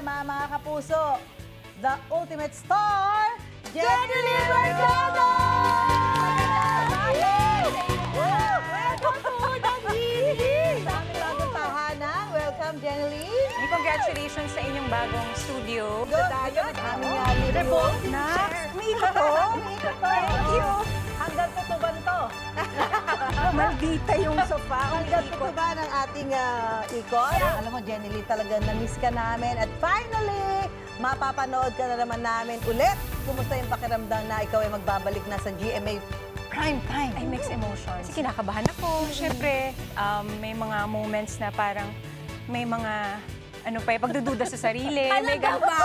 naman mga kapuso, the ultimate star, Jenny Lee Mercado! Welcome to the TV! Sa aming bagong tahanan, welcome Jenny Lee! Congratulations sa inyong bagong studio. Good, aming remote na. Umiikot to. Thank you. Hanggang tutuban to. Maldita yung sofa. Hanggang tutuban ang ating ikot. Alam mo, Jenny Lee, talaga na-miss ka namin. At finally, mapapanood ka na naman namin ulit. Kumusta yung pakiramdam na ikaw ay magbabalik na sa GMA Prime Time? Ay, mixed emotions. Kasi kinakabahan ako. Siyempre, may mga moments na parang may mga pagdududa sa sarili. Talaga ba?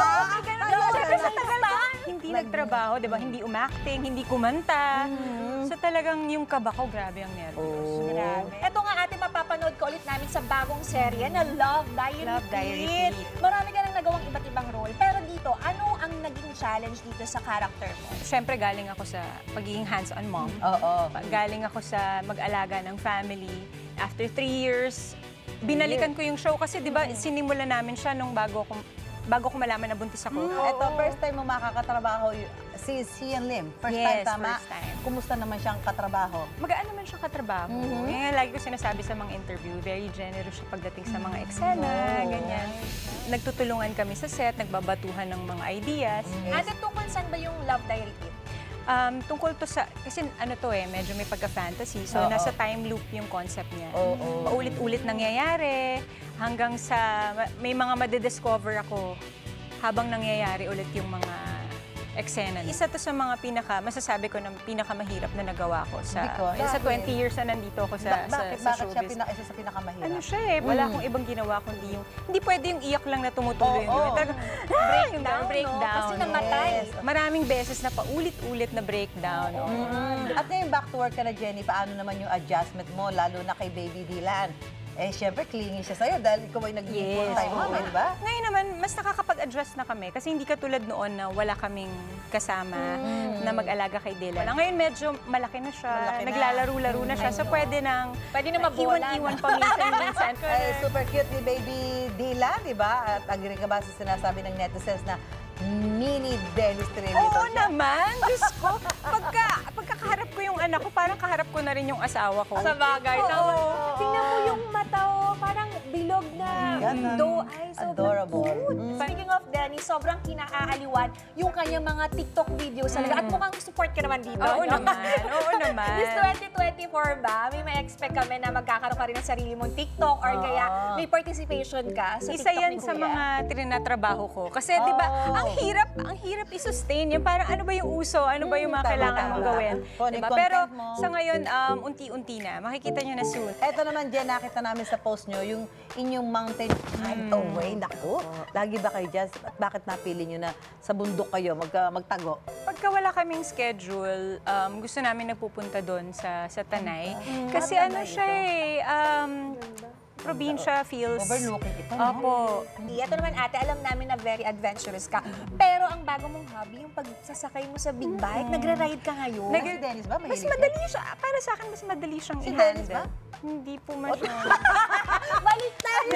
Siyempre sa tagal ko, hindi nagtrabaho, di ba? Hindi umacting, hindi kumanta. So talagang yung kaba ko, grabe ang nervous. Grabe. Ito nga ate, mapapanood ka ulit namin sa bagong serye na Love Diary Love Diary Repeat. Repeat. Marami ka nang nagawang iba't ibang role. Pero dito, ano ang naging challenge dito sa character mo? Siyempre, galing ako sa pagiging hands-on mom. Oo. Galing ako sa mag-alaga ng family. After 3 years, binalikan ko yung show kasi 'di ba sinimulan namin siya nung bago ko malaman na buntis ako. Ito, first time mo makakatrabaho si Sian Lim. First time, Yes, tama? first time. Kumusta naman siyang katrabaho? Magaan naman siyang katrabaho. Ngayon, lagi ko sinasabi sa mga interview, very generous siya pagdating sa mga eksena, ganyan. Nagtutulungan kami sa set, nagbabatuhan ng mga ideas. Ate, tungkol saan ba yung Love Diary Repeat? Tungkol to sa, kasi medyo may pagka-fantasy. So, nasa time loop yung concept niya. Paulit-ulit nangyayari, hanggang sa, may mga madidiscover ako habang nangyayari ulit yung mga eksena. Isa to sa mga masasabi ko na pinakamahirap na nagawa ko sa 20 years na nandito ako sa Bakit siya showbiz. isa sa pinakamahirap? Ano siya wala akong ibang ginawa kundi yung, hindi pwede yung iyak lang na tumutuloy. Breakdown. Kasi namatay. Maraming beses na paulit-ulit na breakdown. At ngayon, back to work ka na, Jenny, paano naman yung adjustment mo, lalo na kay Baby Dylan? Eh, syempre, clingy siya sa'yo dahil ikaw ay naging full-time mama, di ba? Ngayon naman, mas nakakapag-adjust na kami kasi hindi katulad noon na wala kaming kasama na mag-alaga kay Dylan. Ngayon, medyo malaki na siya, naglalaro-laro na siya, so pwede na mabolan. iwan paminsan-minsan. Ay, super cute ni Baby Dylan, di ba? At agree ka ba sa sinasabi ng netizens na mini Dennis Trilito Oo siya? naman! Diyos ko, pagkakaharap ko yung anak ko, parang kaharap ko na rin yung asawa ko. Sa bagay. Tingnan mo yung mata, parang bilog na doe eyes. Adorable. Speaking of Dennis, sobrang kinakaaliwan yung kanyang mga TikTok videos talaga. At mukhang support ka naman dito. Oo no? naman, oo naman. This 2024 ba, may ma-expect kami na magkakaroon ka rin ng sarili mong TikTok or kaya may participation ka sa Isa TikTok yan ni sa Kuya? mga trinatrabaho ko. Kasi, di ba, ang hirap i-sustain yan. Parang ano ba yung uso? Ano ba yung mga kailangan mong gawin? Diba? Pero sa ngayon, unti-unti na. Makikita nyo na soon. Eto naman, Jen, nakita namin sa post nyo, yung inyong mountain hideaway. Naku, lagi ba kayo dyan? At bakit napili nyo na sa bundok kayo magtago? Pagka wala kaming schedule, gusto namin nagpupunta doon sa Tanay. Kasi ano siya probinsya feels... Overlooking ito, no? Opo. Ito naman ate, alam namin na very adventurous ka. Pero ang bago mong hobby, yung pagsasakay mo sa big bike, nagra-ride ka ngayon. Si Dennis ba? Mas madali siya. Para sa akin, mas madali siyang Si i-handle. Dennis ba? Hindi po masyado. Baliktad!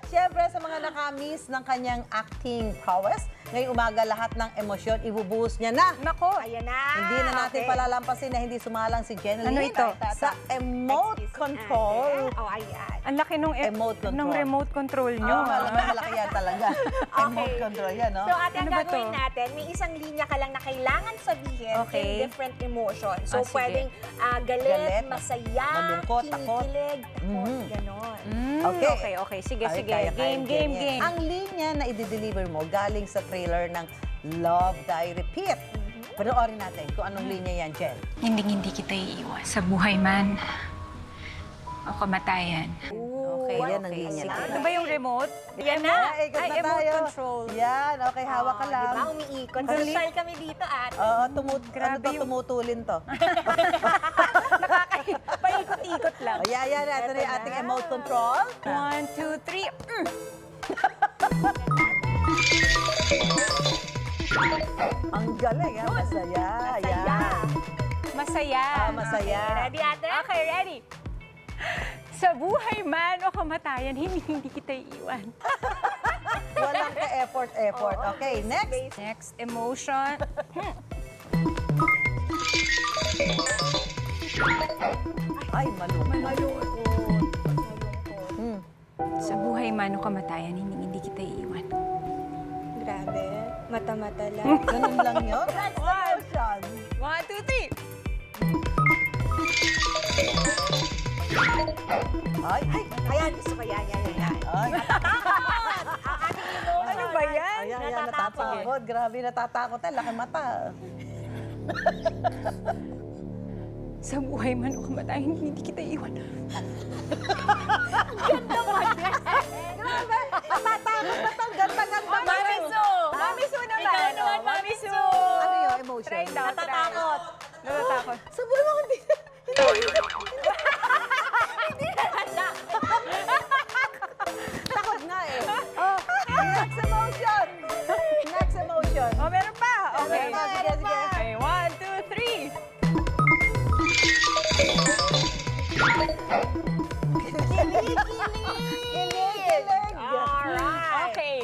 Siyempre, sa mga nakamiss ng kanyang acting prowess, ngayong umaga lahat ng emosyon, ibubuhos niya na. Nako! Ayan na! Hindi na natin palalampasin na hindi sumalang si Jenny Ano Lee ito? sa emote control. Oh, ayan. Ang laki nung remote control nyo. Malaki yan talaga. Emote control yan, no? So, ate, ang Ano ba gagawin to? natin, may isang linya ka lang na kailangan sabihin in different emotions. So, Sige. pwedeng galit, masaya, malungkot, takot. kinikilig, takot, ganon. Okay. Sige. Kaya, Game. Ang linya na i-deliver mo galing sa trailer ng Love Diary Repeat. Panoorin natin kung anong linya yan, Jen. Hindi kita iiwan. Sa buhay man o kamatayan. Okay, yan ang linya Sige. natin. Ito ba yung remote? Yan na! Ikot na emote tayo. control. Yan, okay, hawak ka lang. Diba, umiikot. Social kami dito, ate. Oo, Grabe yung- tumutulin to. Paikot-ikot lang. Yan, ito na yung ating emote control. 1, 2, 3. Ang galing, ha? Masaya. Yan. Masaya. Masaya. Ready, ate? Okay, ready. Sa buhay man o kamatayan, hindi kita iiwan. Wala effort. Okay, next. Next, emotion. Ay, malungkot. Sa buhay man o kamatayan, hindi kita iiwan. Grabe. Mata-mata lang. Ganun lang yun. Next emotion. 1, 2, 3. Ay, Ayan, gusto ko yan. ay. Ano ba yan? Ayan, natatakot. Grabe, natatakot. Laki mata. Sa buhay man o kamatayan, hindi kita iiwan. Grabe, natatakot na to. Ganda-ganda. Mami Su naman. Ikaw naman, Mami Su. Ano yung emotion? Try daw, Natatakot. Natatakot. Sa buhay mo, hindi. Takot nga eh. Oh, next emotion. Next emotion. Oh, meron pa. Okay. Meron pa, sige, sige. Okay, 1, 2, 3. Kilig. Alright. Okay.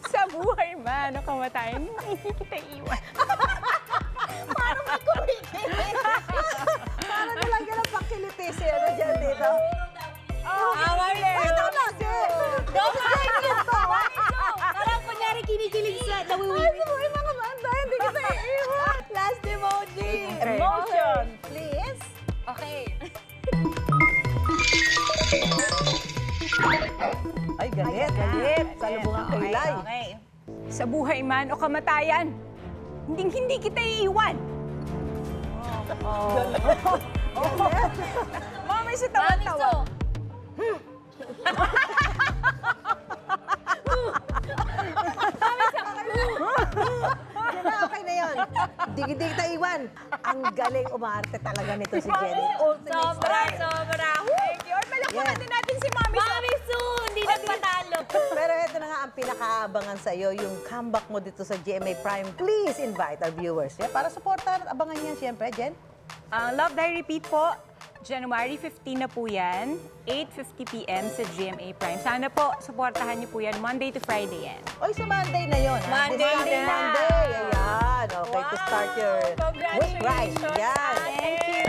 Sa buhay man o kamatayan, hindi kita iiwan. Parang nilagyan ng pakilitisi. Ano dyan dito? Mami Ito kasi. Parang kunyari kinikilig sa Ay, nawiwili. buhay mga banda. Hindi kita iiwan. Last emoji. Emotion. Please. Okay. Ay, galit. Salubong ang kailay. Okay. Sa buhay man o kamatayan, hindi kita iiwan. Mami Su, tawa-tawa. Okay na yun. Hindi kita iwan. Ang galing umarte talaga nito si Jenny. Ultimate Sobra. Thank you. Or malakpakan din natin si Mami Su. Mami Su, hindi nagpatalo. Pero ito na nga ang pinakaabangan sa iyo, yung comeback mo dito sa GMA Prime. Please invite our viewers para supportan at abangan niyan siyempre, Jen. Ang Love Die Repeat po, January 15 na po yan, 8:50 p.m. sa GMA Prime. Sana po, supportahan niyo po yan, Monday to Friday yan. Oy, sa Monday na yun. Monday This coming na. Monday. Ayan. Okay, to start your week right. Yan. Thank you!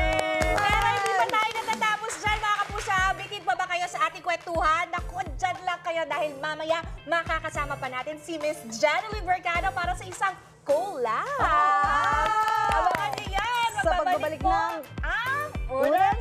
Pero hindi pa tayo natatapos dyan, mga kapusa. Bitin pa ba kayo sa ating kwentuhan? Naku, dyan lang kayo dahil mamaya makakasama pa natin si Miss Janeline Mercado para sa isang collab. Abangan niyo yan. Sa pagbabalik po ng ang Unang